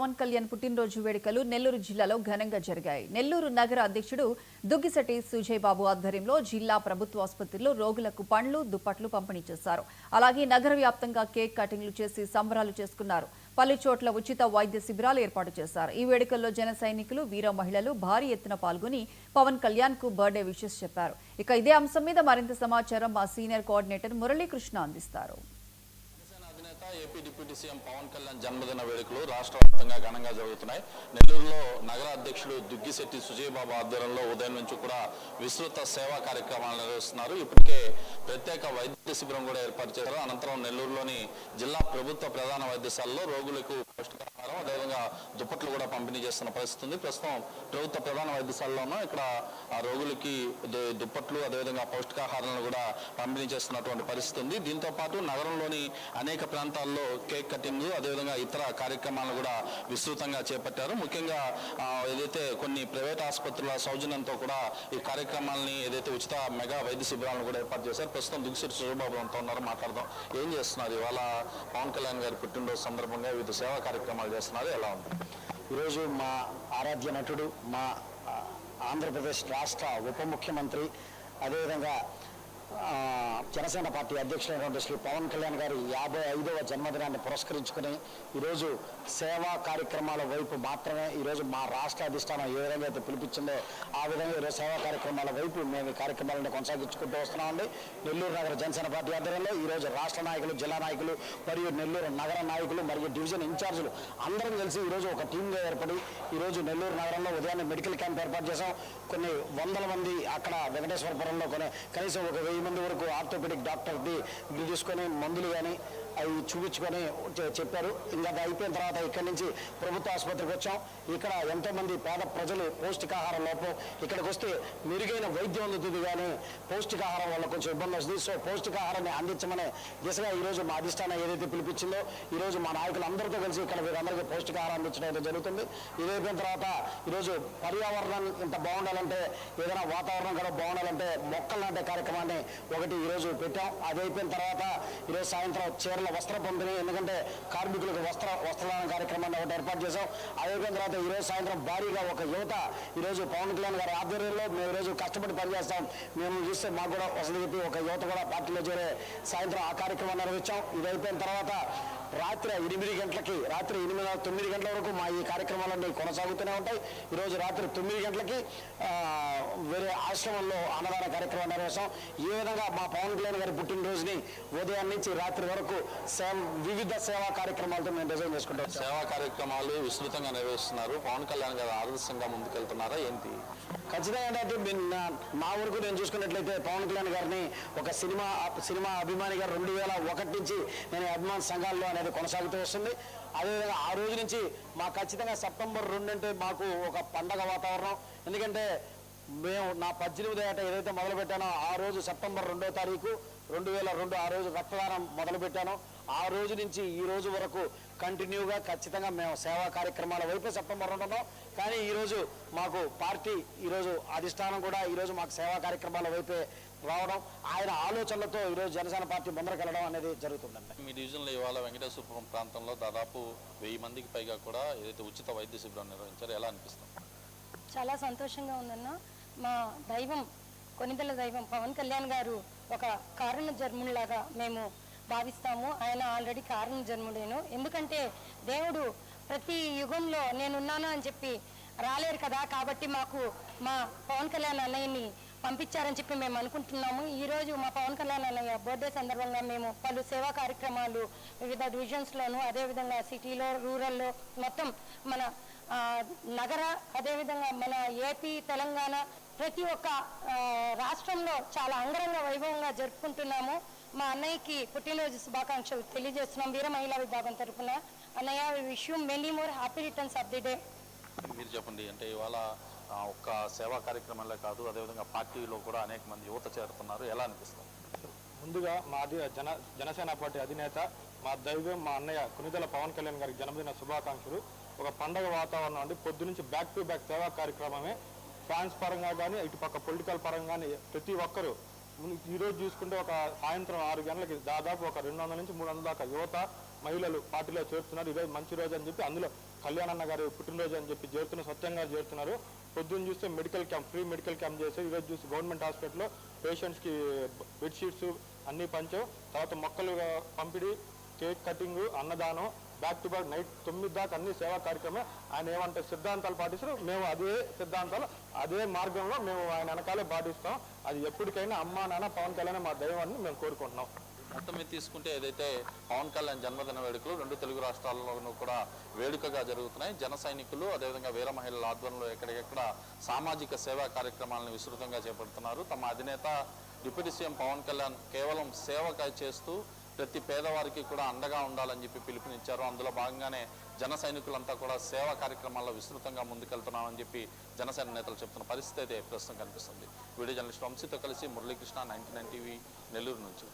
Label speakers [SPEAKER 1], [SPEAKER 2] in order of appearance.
[SPEAKER 1] పవన్ కళ్యాణ్ పుట్టినరోజు వేడుకలు నెల్లూరు జిల్లాలో ఘనంగా జరిగాయి. నెల్లూరు నగర అధ్యక్షుడు దుగ్గిశెట్టి సుజయ్ బాబు ఆధ్వర్యంలో జిల్లా ప్రభుత్వ ఆసుపత్రిలో రోగులకు పండ్లు, దుప్పట్లు పంపిణీ చేశారు. అలాగే నగర వ్యాప్తంగా కేక్ కటింగ్లు చేసి సంబరాలు చేసుకున్నారు. పలు చోట్ల ఉచిత వైద్య శిబిరాలు ఏర్పాటు చేశారు. ఈ వేడుకల్లో జన సైనికులు, వీర మహిళలు భారీ ఎత్తున పాల్గొని పవన్ కళ్యాణ్ కు బర్త్డే విషెస్ చెప్పారు. ఇక ఇదే అంశం మీద మరింత సమాచారం మా సీనియర్ కోఆర్డినేటర్ మురళీకృష్ణ అందిస్తారు.
[SPEAKER 2] AP deputy CM Pawan Kalyan జన్మదిన వేడుకలు రాష్ట్ర వ్యాప్తంగా ఘనంగా జరుగుతున్నాయి. నెల్లూరులో నగర అధ్యక్షుడు దుగ్గిశెట్టి సుజయ్ బాబు ఆధ్వర్యంలో ఉదయం నుంచి కూడా విస్తృత సేవా కార్యక్రమాలు నిర్వహిస్తున్నారు. ఇప్పటికే ప్రత్యేక వైద్య శిబిరం కూడా ఏర్పాటు చేశారు. అనంతరం నెల్లూరులోని జిల్లా ప్రభుత్వ ప్రధాన వైద్యశాలలో రోగులకు పౌష్టికాహారం, అదేవిధంగా దుప్పట్లు కూడా పంపిణీ చేస్తున్న పరిస్థితి ఉంది. ప్రస్తుతం ప్రభుత్వ ప్రధాన వైద్యశాలలోనూ ఇక్కడ రోగులకి దుప్పట్లు, అదేవిధంగా పౌష్టికాహారాలను కూడా పంపిణీ చేస్తున్నటువంటి పరిస్థితి ఉంది. దీంతో పాటు నగరంలోని అనేక ప్రాంతాల్లో కేక్ కటింగ్, అదేవిధంగా ఇతర కార్యక్రమాలను కూడా విస్తృతంగా చేపట్టారు. ముఖ్యంగా ఏదైతే కొన్ని ప్రైవేట్ ఆసుపత్రుల సౌజన్యంతో కూడా ఈ కార్యక్రమాలని ఏదైతే ఉచిత మెగా వైద్య శిబిరాలను కూడా ఏర్పాటు చేశారు. ప్రస్తుతం దుగ్గిశెట్టి సుజయబాబు అంతా ఉన్నారు, మాట్లాడదాం. ఏం చేస్తున్నారు ఇవాళ పవన్ కళ్యాణ్ గారి పుట్టినరోజు సందర్భంగా వివిధ సేవా కార్యక్రమాలు చేస్తున్నారు, ఎలా ఉంది?
[SPEAKER 3] ఈరోజు మా ఆరాధ్య నటుడు, మా ఆంధ్రప్రదేశ్ రాష్ట్ర ఉప ముఖ్యమంత్రి, అదేవిధంగా జనసేన పార్టీ అధ్యక్షులైనటువంటి శ్రీ పవన్ కళ్యాణ్ గారి 55వ జన్మదినాన్ని పురస్కరించుకుని ఈరోజు సేవా కార్యక్రమాల వైపు మాత్రమే ఈరోజు మా రాష్ట్ర అధిష్టానం ఏ విధంగా అయితే పిలిపించిందో ఆ విధంగా ఈరోజు సేవా కార్యక్రమాల వైపు మేము ఈ కార్యక్రమాలను కొనసాగించుకుంటూ వస్తున్నామండి. నెల్లూరు నగర జనసేన పార్టీ ఆధ్వర్యంలో ఈరోజు రాష్ట్ర నాయకులు, జిల్లా నాయకులు మరియు నెల్లూరు నగర నాయకులు మరియు డివిజన్ ఇన్ఛార్జీలు అందరం కలిసి ఈరోజు ఒక టీంగా ఏర్పడి ఈరోజు నెల్లూరు నగరంలో ఉదయాన్నే మెడికల్ క్యాంప్ ఏర్పాటు చేశాం. కొన్ని వందల మంది అక్కడ వెంకటేశ్వరపురంలో కనీసం ఒక 1000 మంది వరకు ఆర్థోపెడిక్ డాక్టర్ని తీసుకొని మందులు కానీ అవి చూపించుకొని చెప్పారు. ఇంకా అది అయిపోయిన తర్వాత ఇక్కడి నుంచి ప్రభుత్వ ఆసుపత్రికి వచ్చాం. ఇక్కడ ఎంతోమంది పేద ప్రజలు పౌష్టికాహార లోపం, ఇక్కడికి వస్తే మెరుగైన వైద్యం అందుతుంది, కానీ పౌష్టికాహారం వల్ల కొంచెం ఇబ్బంది వస్తుంది. సో పౌష్టికాహారాన్ని అందించమనే దిశగా ఈరోజు మా అధిష్టానం ఏదైతే పిలిపించిందో ఈరోజు మా నాయకులు అందరితో కలిసి ఇక్కడ వీరందరికీ పౌష్టికాహారం అందించడం అయితే జరుగుతుంది. ఇది అయిపోయిన తర్వాత ఈరోజు పర్యావరణం ఇంత బాగుండాలంటే, ఏదైనా వాతావరణం కూడా బాగుండాలంటే మొక్కలు నాటే కార్యక్రమాన్ని ఒకటి ఈరోజు పెట్టాం. అది అయిపోయిన తర్వాత ఈరోజు సాయంత్రం చీరల వస్త్ర పంపిణీ, ఎందుకంటే కార్మికులకు వస్త్రదాన కార్యక్రమాన్ని ఒకటి ఏర్పాటు చేశాం. అయిపోయిన తర్వాత ఈరోజు సాయంత్రం భారీగా ఒక యువత ఈరోజు పవన్ కళ్యాణ్ గారి ఆధ్వర్యంలో మేము ఈరోజు కష్టపడి పనిచేస్తాం, మేము చూస్తే మాకు కూడా వసతి చెప్పి ఒక యువత కూడా పార్టీలో చేరే సాయంత్రం ఆ కార్యక్రమాన్ని నిర్వహించాం. ఇది అయిపోయిన తర్వాత రాత్రి 8 గంటలకి, రాత్రి 9 గంటల వరకు మా ఈ కార్యక్రమాలన్నీ కొనసాగుతూనే ఉంటాయి. ఈరోజు రాత్రి 9 గంటలకి వేరే ఆశ్రమంలో అన్నదాన కార్యక్రమం నిర్వహిస్తాం. ఈ విధంగా మా పవన్ కళ్యాణ్ గారి పుట్టినరోజుని ఉదయం నుంచి రాత్రి వరకు వివిధ సేవా కార్యక్రమాలతో మేము డిజైన్ చేసుకుంటాం.
[SPEAKER 2] సేవా కార్యక్రమాలు విస్తృతంగా నిర్వహిస్తున్నారు. పవన్ కళ్యాణ్ గారు ఆదర్శంగా ముందుకెళ్తున్నారా ఏంటి?
[SPEAKER 3] ఖచ్చితంగా ఏంటంటే నా వరకు నేను చూసుకున్నట్లయితే పవన్ కళ్యాణ్ గారిని ఒక సినిమా అభిమానిగా 2001 నుంచి నేను అభిమాన సంఘాల్లో అనేది కొనసాగుతూ వస్తుంది. అదేవిధంగా ఆ రోజు నుంచి మాకు ఖచ్చితంగా సెప్టెంబర్ 2 అంటే మాకు ఒక పండగ వాతావరణం. ఎందుకంటే మేము నా 18వ ఏట ఏదైతే మొదలుపెట్టానో ఆ రోజు సెప్టెంబర్ 2వ తారీఖు 2002 ఆ రోజు రక్తదానం మొదలుపెట్టానో ఆ రోజు నుంచి ఈ రోజు వరకు కంటిన్యూగా ఖచ్చితంగా మేము సేవా కార్యక్రమాల వైపు సెప్టెంబర్ 2 ఉన్నాం. కానీ ఈరోజు మాకు పార్టీ ఈరోజు అధిష్టానం కూడా ఈరోజు మాకు సేవా కార్యక్రమాల వైపే రావడం, ఆయన ఆలోచనలతో ఈరోజు జనసేన పార్టీ ముందరకెళ్ళడం అనేది జరుగుతుందండి.
[SPEAKER 2] మీ డివిజన్లో ఇవాళ వెంకటేశ్వరపురం ప్రాంతంలో దాదాపు 1000 మందికి పైగా కూడా ఏదైతే ఉచిత వైద్య శిబిరం నిర్వహించారో ఎలా అనిపిస్తుంది?
[SPEAKER 4] చాలా సంతోషంగా ఉందన్న. మా దైవం, కొనిదెల దైవం పవన్ కళ్యాణ్ గారు ఒక కారణ జన్ముడిలాగా మేము భావిస్తాము. ఆయన ఆల్రెడీ కారణ జన్ముడేను. ఎందుకంటే దేవుడు ప్రతి యుగంలో నేనున్నాను అని చెప్పి రాలేరు కదా, కాబట్టి మాకు మా పవన్ కళ్యాణ్ అన్నయ్యని పంపించారని చెప్పి మేము అనుకుంటున్నాము. ఈరోజు మా పవన్ కళ్యాణ్ అన్నయ్య బర్త్డే సందర్భంగా మేము పలు సేవా కార్యక్రమాలు వివిధ డివిజన్స్లోను, అదేవిధంగా సిటీలో, రూరల్లో, మొత్తం మన నగర, అదేవిధంగా మన ఏపీ, తెలంగాణ ప్రతి ఒక్క రాష్ట్రంలో చాలా అంగరంగ వైభవంగా జరుపుకుంటున్నాము. మా అన్నయ్యకి పుట్టినరోజు శుభాకాంక్షలు తెలియజేస్తున్నాం వీర మహిళా విభాగం తరఫున. అన్నయ్య, wish you many more happy returns of the day.
[SPEAKER 2] మీరు చెప్పండి, అంటే ఇవాళ ఒక్క సేవా కార్యక్రమంలో కాదు, అదేవిధంగా పార్టీలో కూడా అనేక మంది యువత చేరుతున్నారు, ఎలా అనిపిస్తుంది?
[SPEAKER 5] ముందుగా మా జనసేన పార్టీ అధినేత, మా దైవం, మా అన్నయ్య కొనిదెల పవన్ కళ్యాణ్ గారికి జన్మదిన శుభాకాంక్షలు. ఒక పండగ వాతావరణం అండి. పొద్దునుంచి బ్యాక్ టు బ్యాక్ సేవా కార్యక్రమమే. ఫ్యాన్స్ పరంగా కానీ, ఇటుపక్క పొలిటికల్ పరంగా కానీ ప్రతి ఒక్కరూ ఈరోజు చూసుకుంటే ఒక సాయంత్రం 6 గంటలకి దాదాపు ఒక 200 నుంచి 300 దాకా యువత, మహిళలు పార్టీలో చేరుతున్నారు. ఈరోజు మంచి రోజు అని చెప్పి అందులో కళ్యాణ్ అన్న గారి పుట్టినరోజు అని చెప్పి చేరుతున్న సత్యంగా చేరుతున్నారు. పొద్దున్న చూస్తే medical camp, free medical camp చేసి ఈరోజు చూసి గవర్నమెంట్ హాస్పిటల్లో పేషెంట్స్కి బెడ్షీట్స్ అన్నీ పంచాం. తర్వాత మొక్కలు పంపిణీ, కేక్ కటింగ్, అన్నదానం, బ్యాక్ టు బ్యాక్ నైట్ 9 దాకా అన్ని సేవా కార్యక్రమం. ఆయన ఏమంటే సిద్ధాంతాలు పాటిస్తారు, మేము అదే సిద్ధాంతాలు అదే మార్గంలో మేము ఆయన వెనకాలే పాటిస్తాం. అది ఎప్పటికైనా అమ్మా నాన్న పవన్ కళ్యాణ్ మా దైవాన్ని మేము కోరుకుంటున్నాం.
[SPEAKER 2] మొత్తం మీద తీసుకుంటే ఏదైతే పవన్ కళ్యాణ్ జన్మదిన వేడుకలు 2 తెలుగు రాష్ట్రాల్లోనూ కూడా వేడుకగా జరుగుతున్నాయి. జన సైనికులు అదేవిధంగా వీర మహిళల ఆధ్వర్యంలో ఎక్కడికెక్కడ సామాజిక సేవా కార్యక్రమాలను విస్తృతంగా చేపడుతున్నారు. తమ అధినేత డిప్యూటీ సీఎం పవన్ కళ్యాణ్ కేవలం సేవగా చేస్తూ ప్రతి పేదవారికి కూడా అండగా ఉండాలని చెప్పి పిలుపునిచ్చారు. అందులో భాగంగానే జన సైనికులంతా కూడా సేవా కార్యక్రమాల్లో విస్తృతంగా ముందుకెళ్తున్నామని చెప్పి జనసేన నేతలు చెప్తున్న పరిస్థితి అయితే ప్రస్తుతం కనిపిస్తుంది. వీడియో జర్నలిస్ట్ వంశీతో కలిసి మురళీకృష్ణ, 99 టీవీ, నెల్లూరు నుంచి.